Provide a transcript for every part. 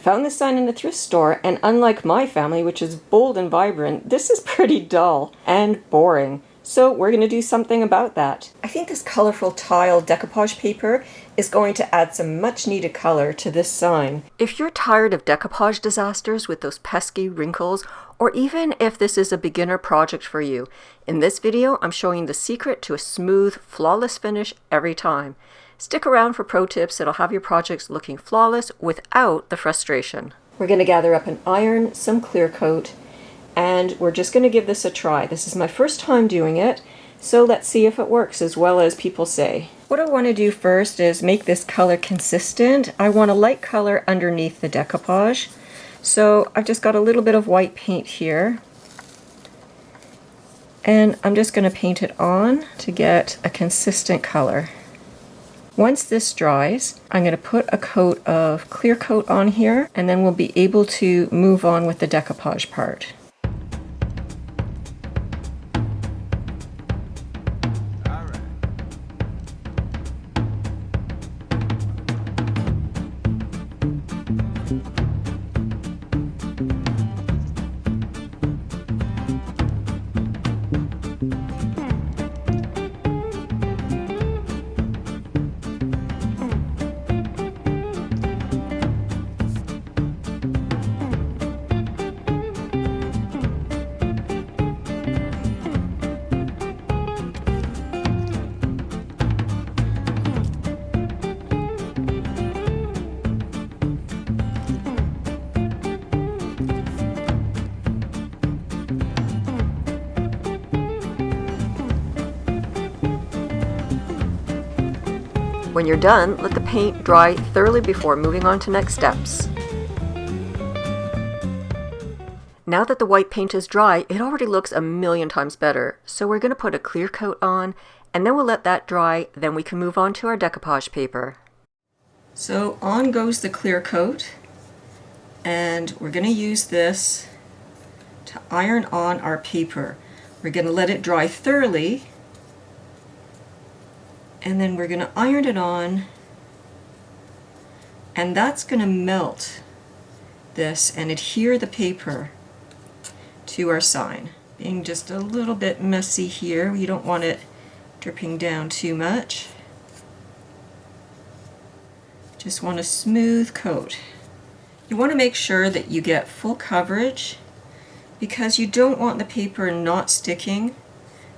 found this sign in a thrift store, and unlike my family, which is bold and vibrant, this is pretty dull and boring. So we're going to do something about that. I think this colorful tile decoupage paper is going to add some much needed color to this sign. If you're tired of decoupage disasters with those pesky wrinkles, or even if this is a beginner project for you, in this video I'm showing the secret to a smooth, flawless finish every time. Stick around for pro tips that'll have your projects looking flawless without the frustration. We're going to gather up an iron, some clear coat, and we're just going to give this a try. This is my first time doing it, so let's see if it works as well as people say. What I want to do first is make this color consistent. I want a light color underneath the decoupage. So I've just got a little bit of white paint here. And I'm just going to paint it on to get a consistent color. Once this dries, I'm going to put a coat of clear coat on here, and then we'll be able to move on with the decoupage part. When you're done, let the paint dry thoroughly before moving on to next steps. Now that the white paint is dry, it already looks a million times better. So we're going to put a clear coat on, and then we'll let that dry, then we can move on to our decoupage paper. So on goes the clear coat, and we're going to use this to iron on our paper. We're going to let it dry thoroughly, and then we're going to iron it on, and that's going to melt this and adhere the paper to our sign. Being just a little bit messy here, you don't want it dripping down too much. Just want a smooth coat. You want to make sure that you get full coverage because you don't want the paper not sticking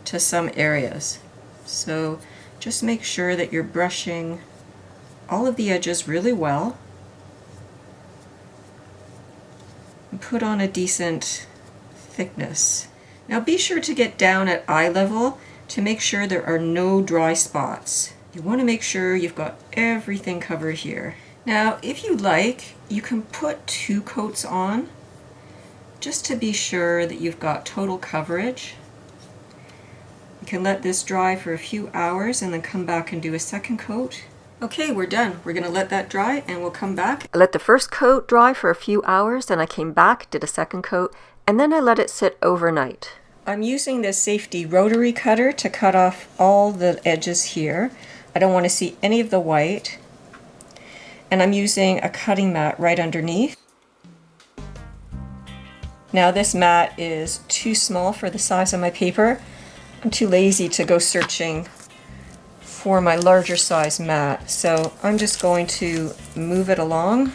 to some areas. So just make sure that you're brushing all of the edges really well and put on a decent thickness. Now be sure to get down at eye level to make sure there are no dry spots. You want to make sure you've got everything covered here. Now if you like, you can put 2 coats on just to be sure that you've got total coverage. You can let this dry for a few hours and then come back and do a second coat. Okay, we're done. We're going to let that dry and we'll come back. I let the first coat dry for a few hours, then I came back, did a second coat, and then I let it sit overnight. I'm using this safety rotary cutter to cut off all the edges here. I don't want to see any of the white. And I'm using a cutting mat right underneath. Now this mat is too small for the size of my paper. I'm too lazy to go searching for my larger size mat, so I'm just going to move it along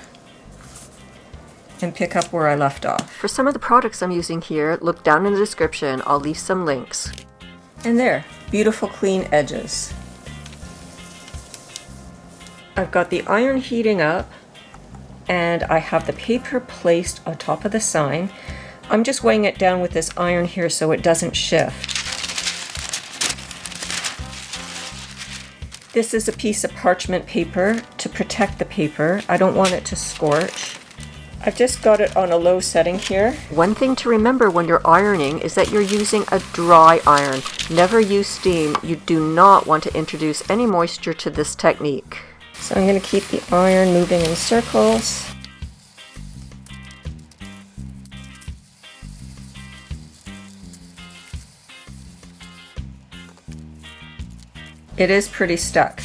and pick up where I left off. For some of the products I'm using here, look down in the description. I'll leave some links. And there, beautiful clean edges. I've got the iron heating up and I have the paper placed on top of the sign. I'm just weighing it down with this iron here so it doesn't shift. This is a piece of parchment paper to protect the paper. I don't want it to scorch. I've just got it on a low setting here. One thing to remember when you're ironing is that you're using a dry iron. Never use steam. You do not want to introduce any moisture to this technique. So I'm going to keep the iron moving in circles. It is pretty stuck.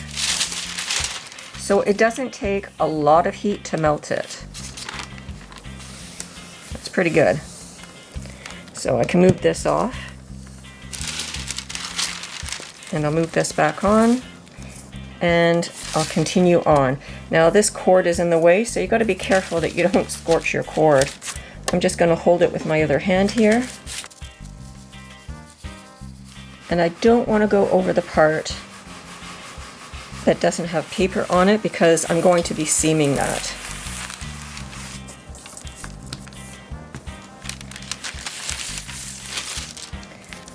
So it doesn't take a lot of heat to melt it. pretty good. So I can move this off. And I'll move this back on. And I'll continue on. Now this cord is in the way, so you got to be careful that you don't scorch your cord. I'm just going to hold it with my other hand here. And I don't want to go over the part that doesn't have paper on it because I'm going to be seaming that.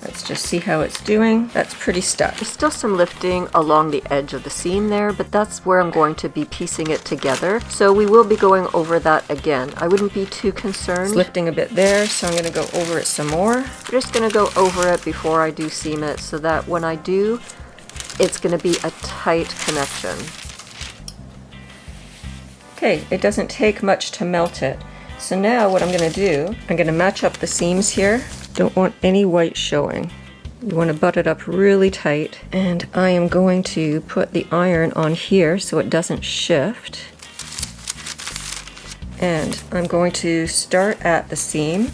Let's just see how it's doing. That's pretty stuck. There's still some lifting along the edge of the seam there, but that's where I'm going to be piecing it together. So we will be going over that again. I wouldn't be too concerned. It's lifting a bit there, so I'm going to go over it some more. I'm just going to go over it before I do seam it so that when I do, it's going to be a tight connection. Okay, it doesn't take much to melt it. So now what I'm going to do, I'm going to match up the seams here. Don't want any white showing. You want to butt it up really tight. And I am going to put the iron on here so it doesn't shift. And I'm going to start at the seam.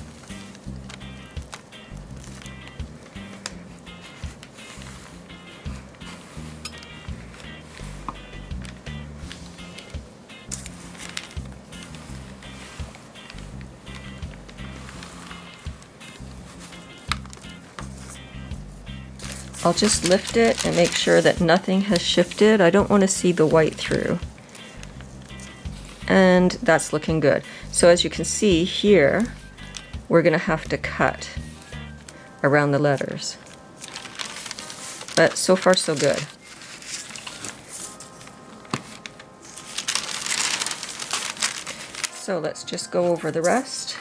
I'll just lift it and make sure that nothing has shifted. I don't want to see the white through. And that's looking good. So as you can see here, we're going to have to cut around the letters. But so far so good. So let's just go over the rest.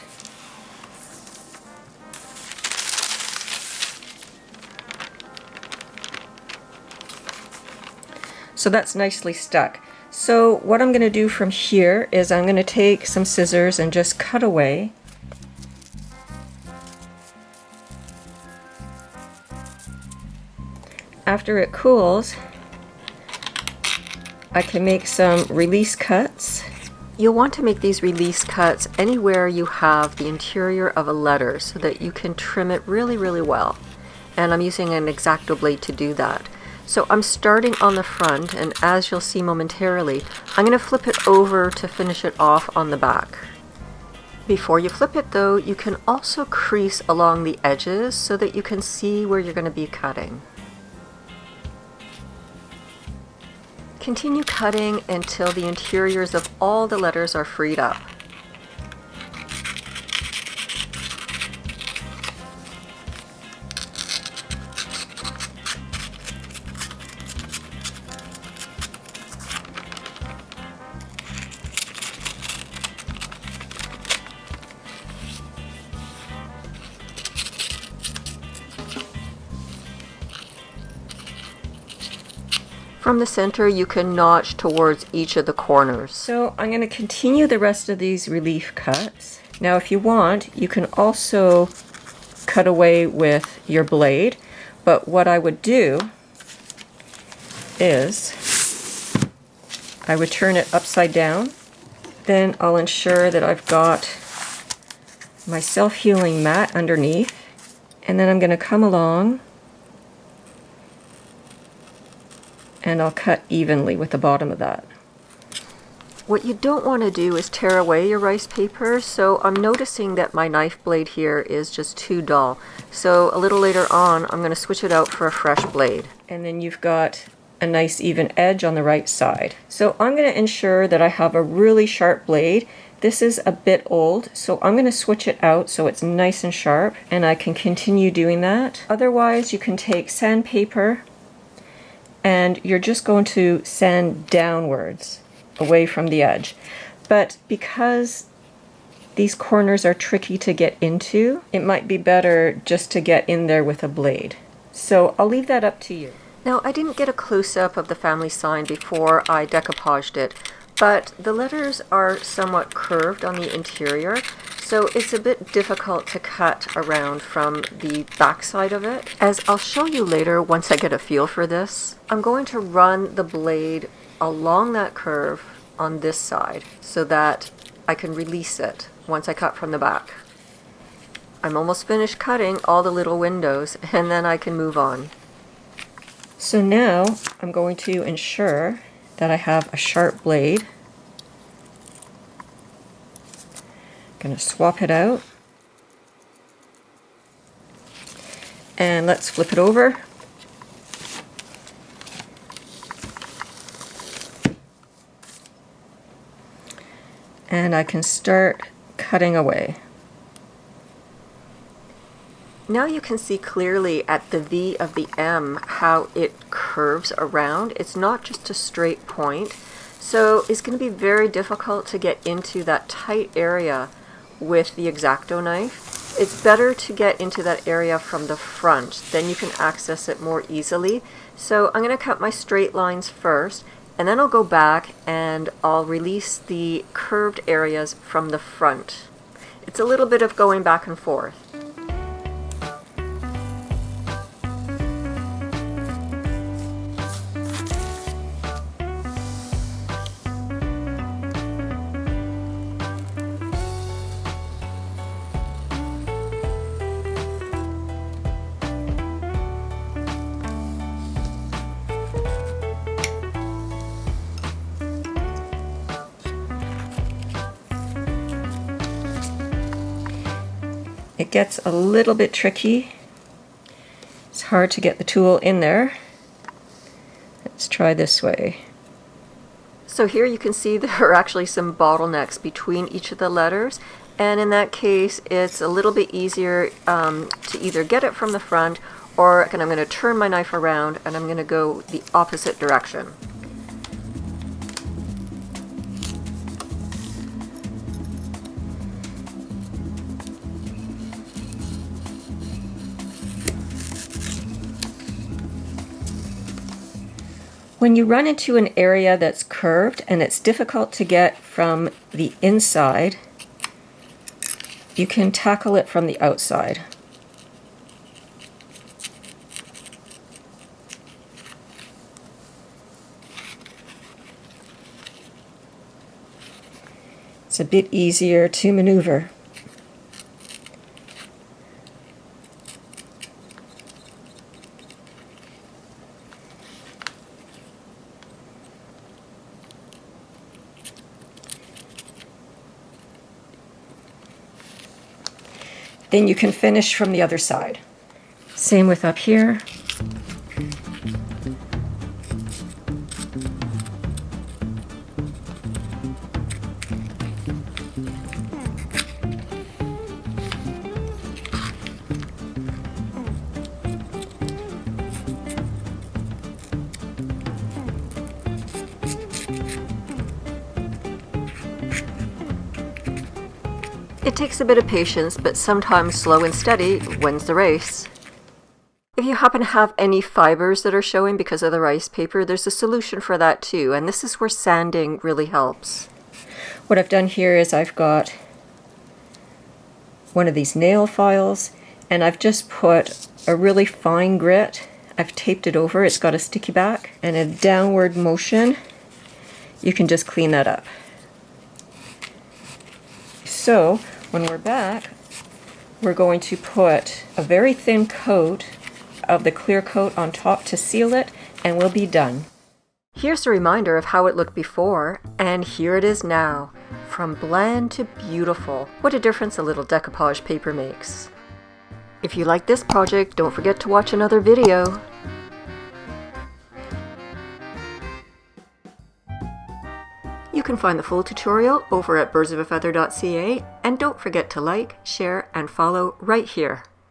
So that's nicely stuck. So what I'm going to do from here is I'm going to take some scissors and just cut away. After it cools, I can make some release cuts. You'll want to make these release cuts anywhere you have the interior of a letter so that you can trim it really, really well. And I'm using an X-Acto blade to do that. So I'm starting on the front, and as you'll see momentarily, I'm going to flip it over to finish it off on the back. Before you flip it though, you can also crease along the edges so that you can see where you're going to be cutting. Continue cutting until the interiors of all the letters are freed up. From the center, you can notch towards each of the corners. So I'm going to continue the rest of these relief cuts. Now if you want, you can also cut away with your blade, but what I would do is I would turn it upside down. Then I'll ensure that I've got my self-healing mat underneath, and then I'm going to come along and I'll cut evenly with the bottom of that. What you don't want to do is tear away your rice paper, so I'm noticing that my knife blade here is just too dull. So a little later on, I'm going to switch it out for a fresh blade. And then you've got a nice even edge on the right side. So I'm going to ensure that I have a really sharp blade. This is a bit old, so I'm going to switch it out so it's nice and sharp, and I can continue doing that. Otherwise, you can take sandpaper and you're just going to sand downwards away from the edge. But because these corners are tricky to get into, it might be better just to get in there with a blade. So I'll leave that up to you. Now I didn't get a close-up of the family sign before I decoupaged it, but the letters are somewhat curved on the interior, so it's a bit difficult to cut around from the back side of it. As I'll show you later once I get a feel for this, I'm going to run the blade along that curve on this side so that I can release it once I cut from the back. I'm almost finished cutting all the little windows, and then I can move on. So now I'm going to ensure that I have a sharp blade. I'm going to swap it out. And let's flip it over. And I can start cutting away. Now you can see clearly at the V of the M how it curves around. It's not just a straight point. So it's going to be very difficult to get into that tight area with the X-Acto knife. It's better to get into that area from the front. Then you can access it more easily. So I'm going to cut my straight lines first, and then I'll go back and I'll release the curved areas from the front. It's a little bit of going back and forth. It gets a little bit tricky. It's hard to get the tool in there. Let's try this way. So here you can see there are actually some bottlenecks between each of the letters, and in that case it's a little bit easier to either get it from the front, or I'm going to turn my knife around and I'm going to go the opposite direction. When you run into an area that's curved and it's difficult to get from the inside, you can tackle it from the outside. It's a bit easier to maneuver. Then you can finish from the other side. Same with up here. It takes a bit of patience, but sometimes slow and steady wins the race. If you happen to have any fibers that are showing because of the rice paper, there's a solution for that too, and this is where sanding really helps. What I've done here is I've got one of these nail files, and I've just put a really fine grit. I've taped it over. It's got a sticky back, and a downward motion. You can just clean that up. So when we're back, we're going to put a very thin coat of the clear coat on top to seal it, and we'll be done. Here's a reminder of how it looked before, and here it is now. From bland to beautiful. What a difference a little decoupage paper makes. If you like this project, don't forget to watch another video. You can find the full tutorial over at birdsofafeather.ca, and don't forget to like, share, and follow right here.